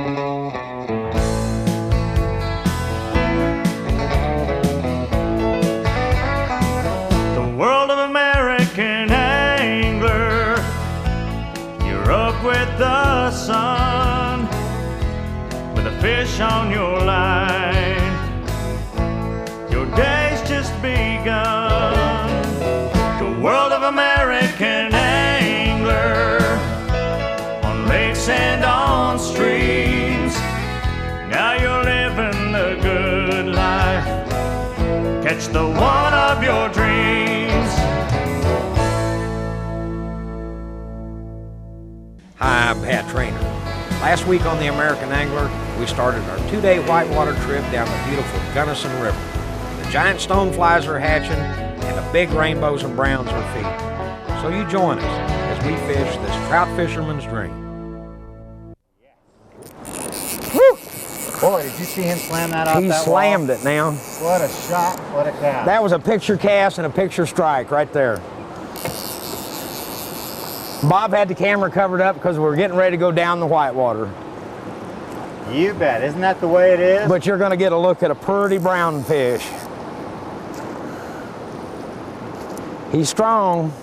The world of American angler, you're up with the sun, with a fish on your line. Your day's just begun. The world of American angler, on lakes and on streams. Now you're living the good life. Catch the one of your dreams. Hi, I'm Traynor. Last week on the American Angler, we started our 2-day whitewater trip down the beautiful Gunnison River. The giant stoneflies are hatching and the big rainbows and browns are feeding. So you join us as we fish this trout fisherman's dream. Woo! Boy, did you see him slam that off that wall? He slammed it now. What a shot, what a cast. That was a picture cast and a picture strike right there. Bob had the camera covered up because we were getting ready to go down the whitewater. You bet. Isn't that the way it is? But you're going to get a look at a pretty brown fish. He's strong.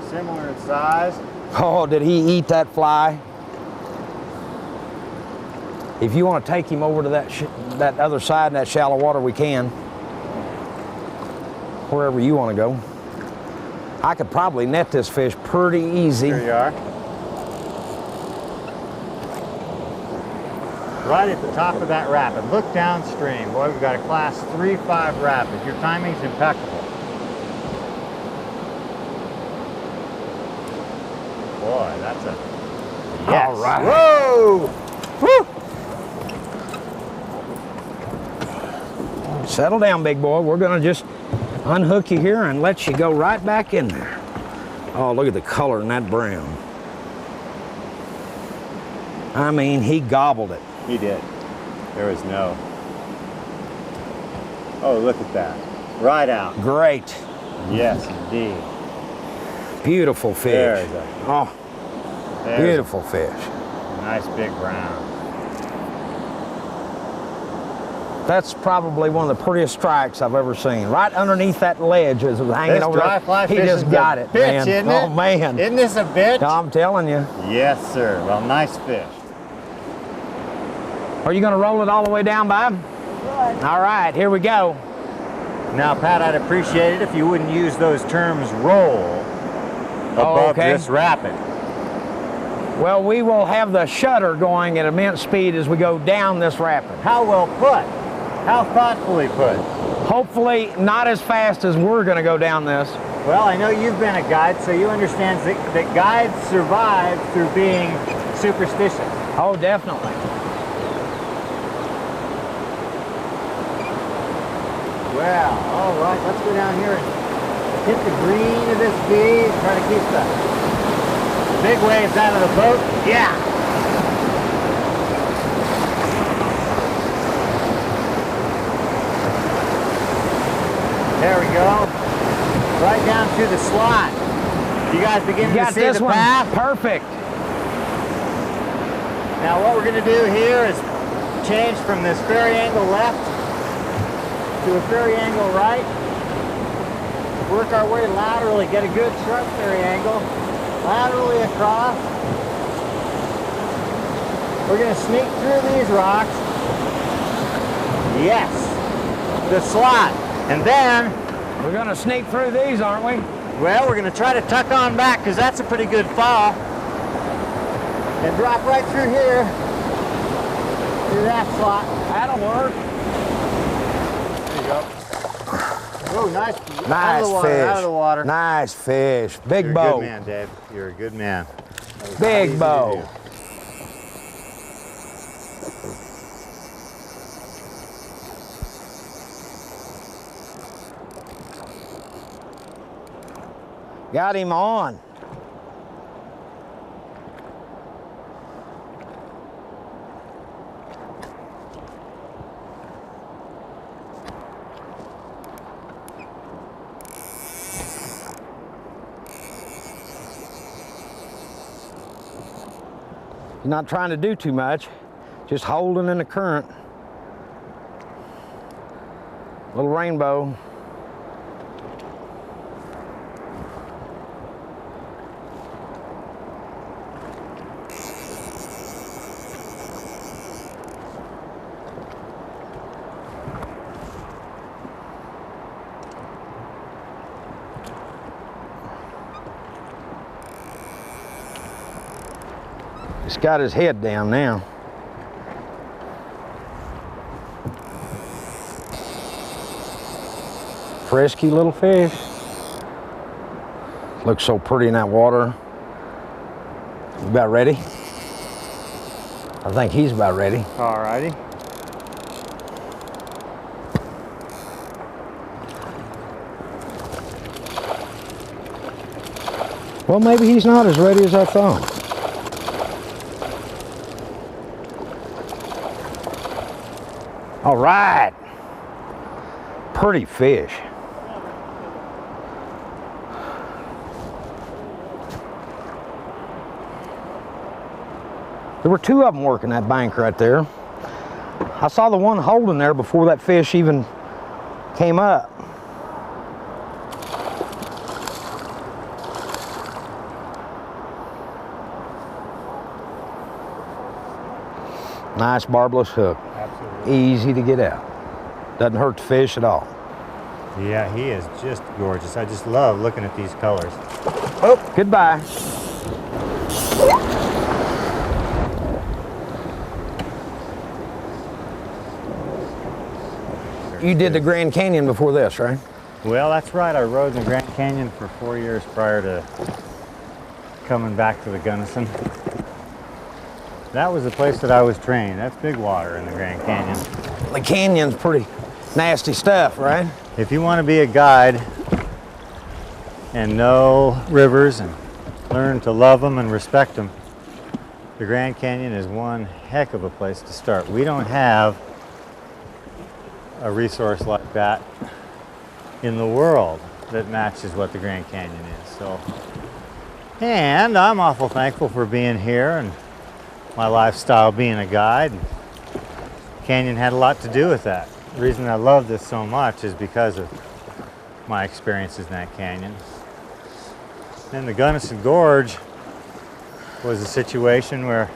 Similar in size. Oh, did he eat that fly? If you want to take him over to that other side in that shallow water, we can. Wherever you want to go. I could probably net this fish pretty easy. Here you are. Right at the top of that rapid. Look downstream. Boy, we've got a class 3-5 rapid. Your timing's impeccable. Boy, that's a yes. All right. Whoa! Woo! Settle down, big boy. We're going to just unhook you here and let you go right back in there. Oh, look at the color in that brown. I mean, he gobbled it. He did. There was no. Oh, look at that. Right out. Great. Yes, indeed. Beautiful fish. There's a, Oh, beautiful fish. nice big brown. That's probably one of the prettiest strikes I've ever seen. Right underneath that ledge as it was hanging This over dry there. fly He fish just is got a it, bitch, man. isn't Oh, it? man. Isn't this a bitch? I'm telling you. Yes, sir. Well, nice fish. Are you going to roll it all the way down, Bob? Good. All right, here we go. Now, Pat, I'd appreciate it if you wouldn't use those terms roll above okay. this rapid. Well, we will have the shutter going at immense speed as we go down this rapid. How well put. How thoughtfully put. Hopefully not as fast as we're going to go down this. Well, I know you've been a guide, so you understand that guides survive through being superstitious. Oh, definitely. Well, all right, let's go down here and hit the green of this bead, try to keep the big waves out of the boat. Yeah. There we go. Right down to the slot. You guys beginning to see the path? Perfect. Now what we're going to do here is change from this ferry angle left to a ferry angle right. Work our way laterally, get a good sharp ferry angle. Laterally across. We're going to sneak through these rocks. Yes. The slot. And then we're going to sneak through these, aren't we? Well, we're going to try to tuck on back because that's a pretty good fall. And drop right through here. Through that slot. That'll work. There you go. Oh, nice. Nice out of the water, fish. Out of the water. Nice fish. Big You're bow. a good man, Dave. You're a good man. Big bow. Got him on. He's not trying to do too much, just holding in the current. Little rainbow. He's got his head down now. Frisky little fish. Looks so pretty in that water. You about ready? I think he's about ready. All righty. Well, maybe he's not as ready as I thought. All right. Pretty fish. There were two of them working that bank right there. I saw the one holding there before that fish even came up. Nice barbless hook. Absolutely. Easy to get out. Doesn't hurt the fish at all. Yeah, he is just gorgeous. I just love looking at these colors. Oh, goodbye. You did the Grand Canyon before this, right? Well, that's right. I rode in the Grand Canyon for 4 years prior to coming back to the Gunnison. That was the place that I was trained. That's big water in the Grand Canyon. The canyon's pretty nasty stuff, right? If you want to be a guide and know rivers and learn to love them and respect them, the Grand Canyon is one heck of a place to start. We don't have a resource like that in the world that matches what the Grand Canyon is. So, and I'm awful thankful for being here and my lifestyle being a guide. Canyon had a lot to do with that. The reason I love this so much is because of my experiences in that canyon. Then the Gunnison Gorge was a situation where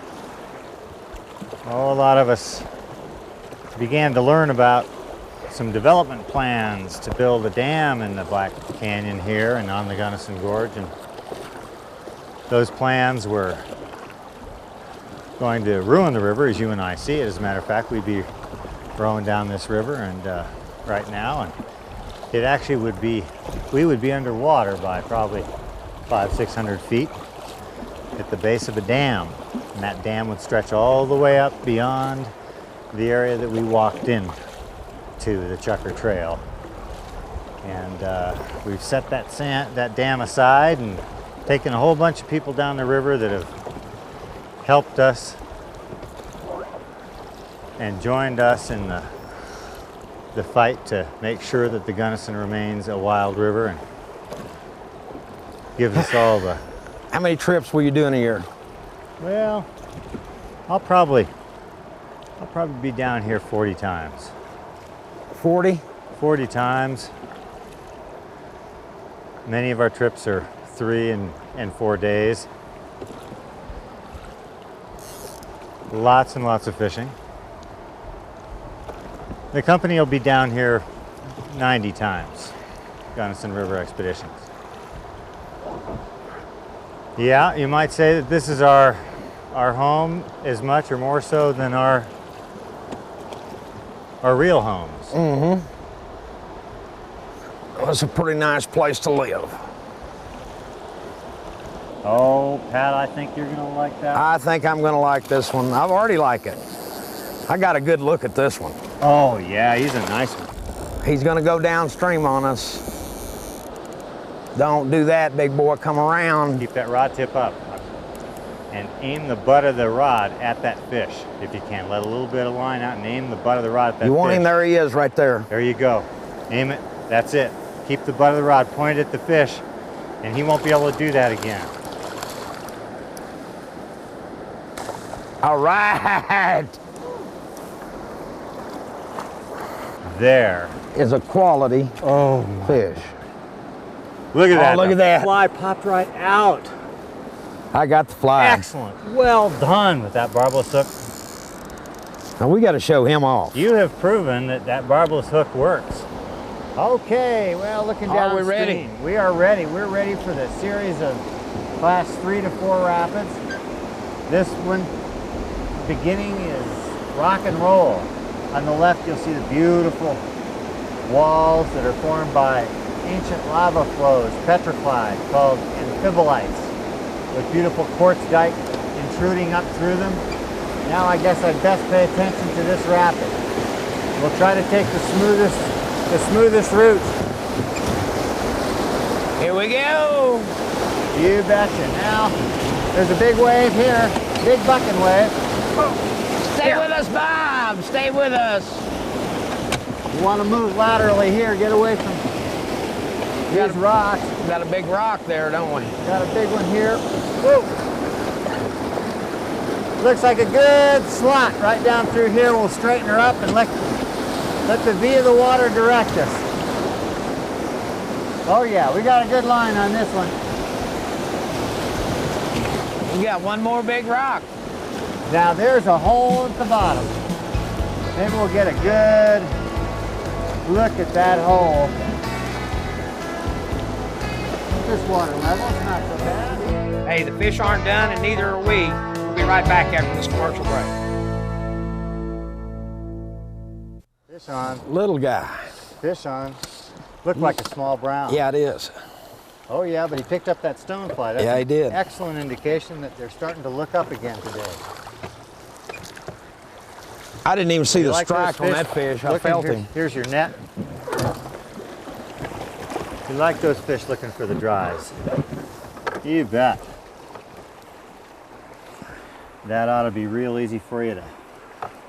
a lot of us began to learn about some development plans to build a dam in the Black Canyon here and on the Gunnison Gorge, and those plans were going to ruin the river as you and I see it. As a matter of fact, we'd be rowing down this river and right now, and it actually would be, we would be underwater by probably 500-600 feet at the base of a dam, and that dam would stretch all the way up beyond the area that we walked in to, the Chucker Trail. And we've set that dam aside and taken a whole bunch of people down the river that have helped us and joined us in the fight to make sure that the Gunnison remains a wild river and gives us all the... How many trips will you do in a year? Well, I'll probably be down here 40 times. 40? 40 times. Many of our trips are 3 and 4 days. Lots and lots of fishing. The company will be down here 90 times, Gunnison River Expeditions. Yeah, you might say that this is our home as much or more so than our real homes. Mm-hmm. Well, it's a pretty nice place to live. Oh, Pat, I think you're gonna like that. I think I'm gonna like this one. I've already liked it. I got a good look at this one. Oh yeah, he's a nice one. He's gonna go downstream on us. Don't do that, big boy, come around. Keep that rod tip up and aim the butt of the rod at that fish if you can. Let a little bit of line out and aim the butt of the rod at that fish. You want him, there he is right there. There you go. Aim it, that's it. Keep the butt of the rod pointed at the fish and he won't be able to do that again. All right. There. Is a quality fish. Look at that. Look at that. Fly popped right out. I got the fly. Excellent. Well done with that barbless hook. Now we got to show him off. You have proven that that barbless hook works. Okay, well, looking downstream. Are we ready? We are ready. We're ready for the series of class 3 to 4 rapids. This one, beginning is rock and roll. On the left, you'll see the beautiful walls that are formed by ancient lava flows, petrified, called amphibolites, with beautiful quartz dike intruding up through them. Now I guess I'd best pay attention to this rapid. We'll try to take the smoothest route. Here we go. You betcha. Now, there's a big wave here, big bucking wave. Stay with us, Bob. Stay with us. You want to move laterally here, get away from these rocks. We got a big rock there, don't we? Got a big one here. Woo. Looks like a good slot right down through here. We'll straighten her up and let the V of the water direct us. Oh yeah, we got a good line on this one. We got one more big rock. Now there's a hole at the bottom. Maybe we'll get a good look at that hole. This water level's not so bad. Hey, the fish aren't done and neither are we. We'll be right back after this commercial break. Fish on. Little guy. Fish on. Looked like a small brown. Yeah, it is. Oh yeah, but he picked up that stonefly. That's Yeah, he did. An excellent indication that they're starting to look up again today. I didn't even see You the like strike those on that fish. I Look, felt here- him. Here's your net. You like those fish looking for the dries. You bet. That ought to be real easy for you to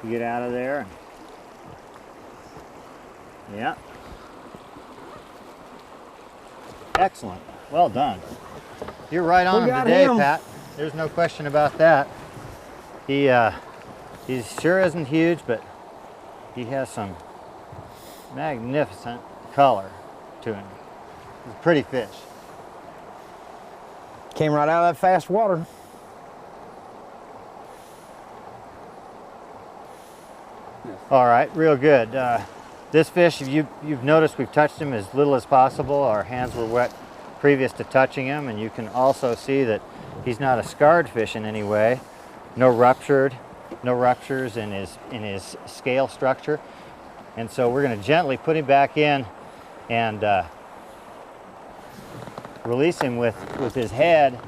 get out of there. Yeah. Excellent. Well done. You're right on We him got today, him. Pat. There's no question about that. He sure isn't huge, but he has some magnificent color to him. He's a pretty fish. Came right out of that fast water. All right, real good. This fish, you've noticed we've touched him as little as possible. Our hands were wet previous to touching him, and you can also see that he's not a scarred fish in any way. No ruptures in his scale structure. And so we're going to gently put him back in and release him with his head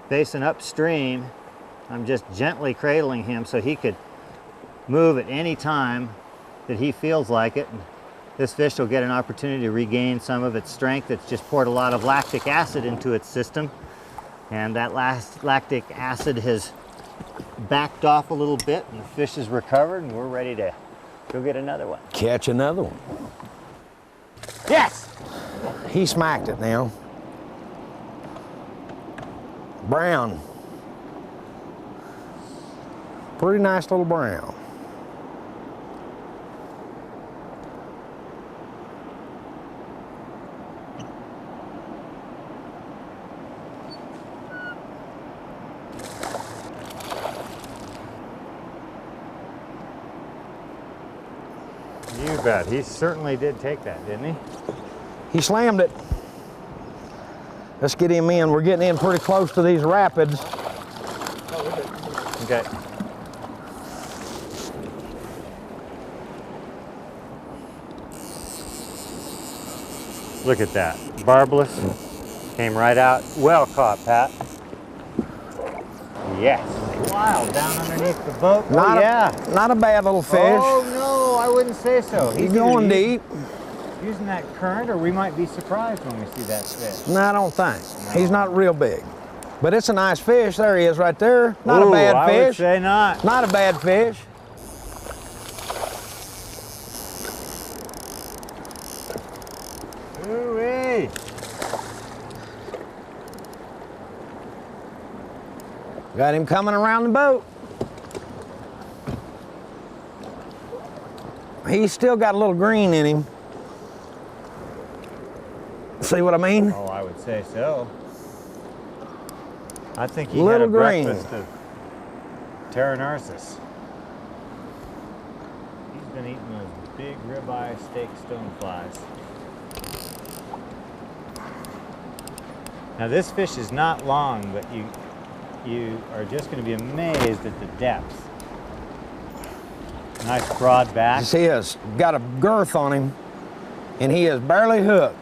facing upstream. I'm just gently cradling him so he could move at any time that he feels like it. And this fish will get an opportunity to regain some of its strength. It's just poured a lot of lactic acid into its system, and that last lactic acid has backed off a little bit, and the fish is recovered, and we're ready to go get another one. Catch another one. Yes! He smacked it now. Brown. Pretty nice little brown. You bet. He certainly did take that, didn't he? He slammed it. Let's get him in. We're getting in pretty close to these rapids. Okay. Look at that. Barbless. Came right out. Well caught, Pat. Yes. Wow, down underneath the boat. Not Oh, yeah. not a bad little fish. Oh, no, I wouldn't say so. He's going deep. Using that current, or we might be surprised when we see that fish. No, I don't think. He's not real big. But it's a nice fish. There he is right there. Not a bad I would fish. say not. Not a bad fish. Ooh-wee. Got him coming around the boat. He's still got a little green in him. See what I mean? Oh, I would say so. I think he Little had a green. breakfast of Traynor. He's been eating those big ribeye steak stoneflies. Now this fish is not long, but you are just going to be amazed at the depth. Nice broad back. He has got a girth on him, and he is barely hooked.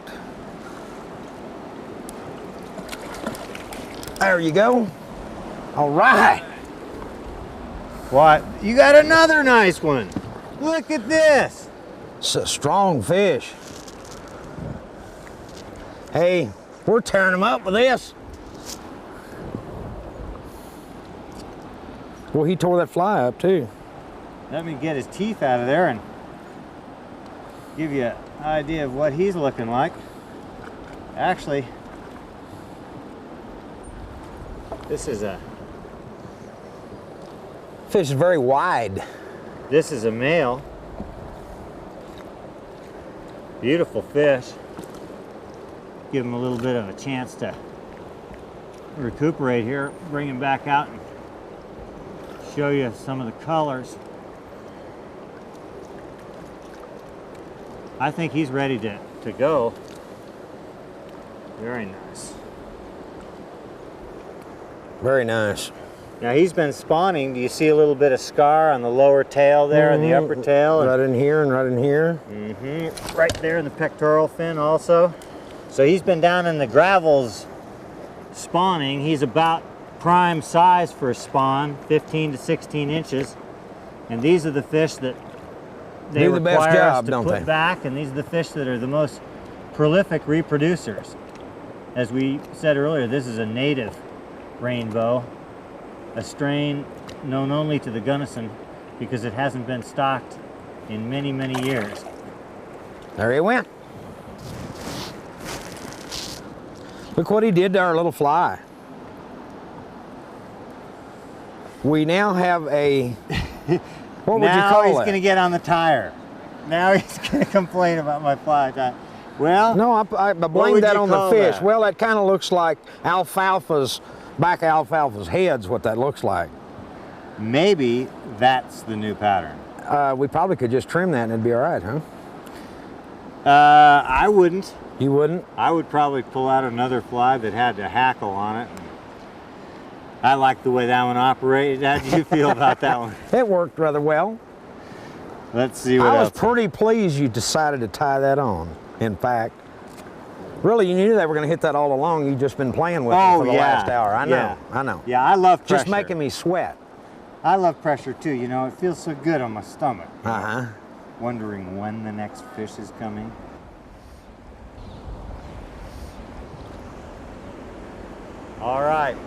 There you go. All right. What? You got another nice one. Look at this. It's a strong fish. Hey, we're tearing them up with this. Well, he tore that fly up too. Let me get his teeth out of there and give you an idea of what he's looking like. Actually, this is a Fish is very wide. male. Beautiful fish. Give him a little bit of a chance to recuperate here. Bring him back out and show you some of the colors. I think he's ready to go. Very nice. Very nice. Now he's been spawning. Do you see a little bit of scar on the lower tail there and the upper tail? Right in here and right in here. Right there in the pectoral fin also. So he's been down in the gravels spawning. He's about prime size for a spawn, 15 to 16 inches. And these are the fish that they Do the best require us job, to don't put they? back, and these are the fish that are the most prolific reproducers. As we said earlier, this is a native rainbow, a strain known only to the Gunnison because it hasn't been stocked in many, many years. There he went. Look what he did to our little fly. We now have a, what would you Now call he's that? going to get on the tire. Now he's going to complain about my fly tie. Well, No, I blame would that you on the call fish. that? Well, that kind of looks like back alfalfa's head's what that looks like. maybe that's the new pattern. We probably could just trim that and it'd be all right, huh? I wouldn't. You wouldn't? I would probably pull out another fly that had a hackle on it. I like the way that one operated. How did you feel about that one? It worked rather well. Let's see what I was else. pretty pleased you decided to tie that on, in fact. Really, you knew they were going to hit that all along. You've just been playing with it for the last hour. I know, yeah. I know. Yeah, I love pressure. Just making me sweat. I love pressure too. You know, it feels so good on my stomach. Uh-huh. Wondering when the next fish is coming. All right.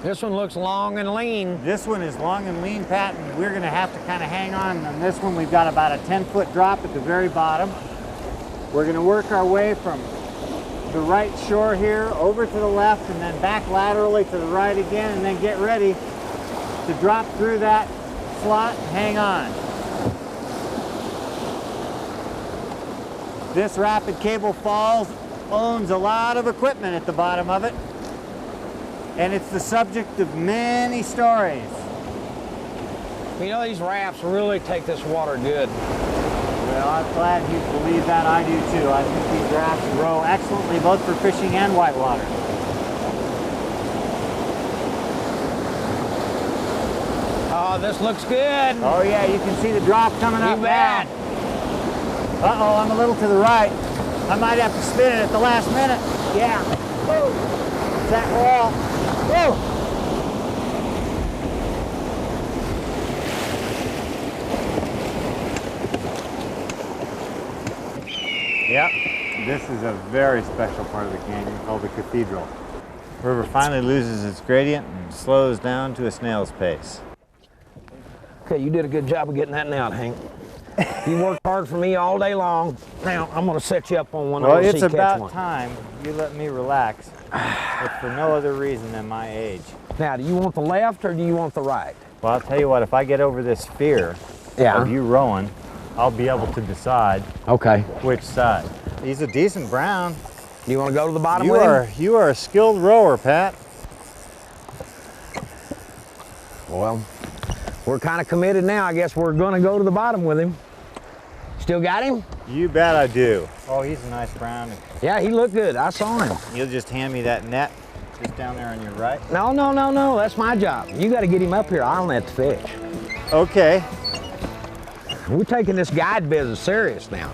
This one looks long and lean. This one is long and lean, Pat, and we're going to have to kind of hang on this one. We've got about a 10-foot drop at the very bottom. We're going to work our way from the right shore here over to the left and then back laterally to the right again, and then get ready to drop through that slot and hang on. This Rapid Cable Falls owns a lot of equipment at the bottom of it, and it's the subject of many stories. You know, these rafts really take this water good. Well, I'm glad you believe that. I do too. I think these rafts row excellently both for fishing and whitewater. Oh, this looks good. Oh yeah, you can see the drop coming up You bet. now. Uh-oh, I'm a little to the right. I might have to spin it at the last minute. Yeah. Woo. It's that wall. Woo. Yep, this is a very special part of the canyon called the Cathedral. The river finally loses its gradient and slows down to a snail's pace. Okay, you did a good job of getting that out, Hank. You worked hard for me all day long. Now, I'm going to set you up on one Well, of those it's sea catch about one. time you let me relax. if for no other reason than my age. Now, do you want the left or do you want the right? Well, I'll tell you what, if I get over this fear of you rowing, I'll be able to decide which side. He's a decent brown. You want to go to the bottom with him? You are a skilled rower, Pat. Well, we're kind of committed now. I guess we're going to go to the bottom with him. Still got him? You bet I do. Oh, he's a nice brown. Yeah, he looked good. I saw him. You'll just hand me that net just down there on your right? No. That's my job. You got to get him up here. I'll net the fish. Okay. We're taking this guide business serious now.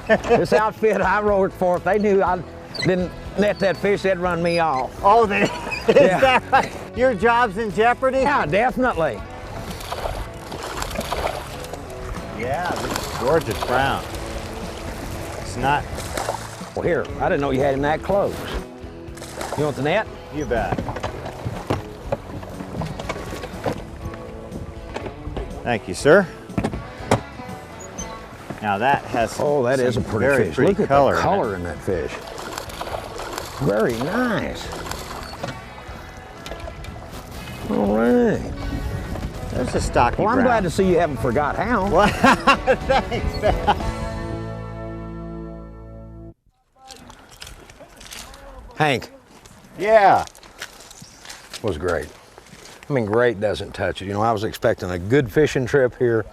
This outfit I worked for, if they knew I didn't net that fish, they'd run me off. Oh, is that right? Your job's in jeopardy? Yeah, definitely. Yeah, this is gorgeous brown. It's not. Well, here, I didn't know you had him that close. You want the net? You bet. Thank you, sir. Now that has that is a pretty fish. Look at color the color in that fish. Very nice. All right. There's a stocky Well, I'm brown. glad to see you haven't forgot how. Well, thanks, Pat. Hank. Yeah. Was great. I mean, great doesn't touch it. You know, I was expecting a good fishing trip here.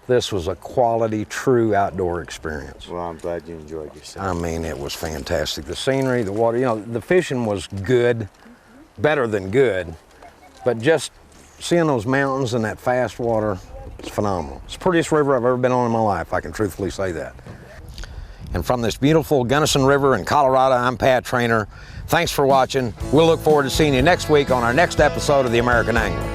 This was a quality, true outdoor experience. Well, I'm glad you enjoyed yourself. I mean, it was fantastic. The scenery, the water, you know, the fishing was good, better than good, but just seeing those mountains and that fast water, it's phenomenal. It's the prettiest river I've ever been on in my life, I can truthfully say that. And from this beautiful Gunnison River in Colorado, I'm Pat Traynor. Thanks for watching. We'll look forward to seeing you next week on our next episode of The American Angler.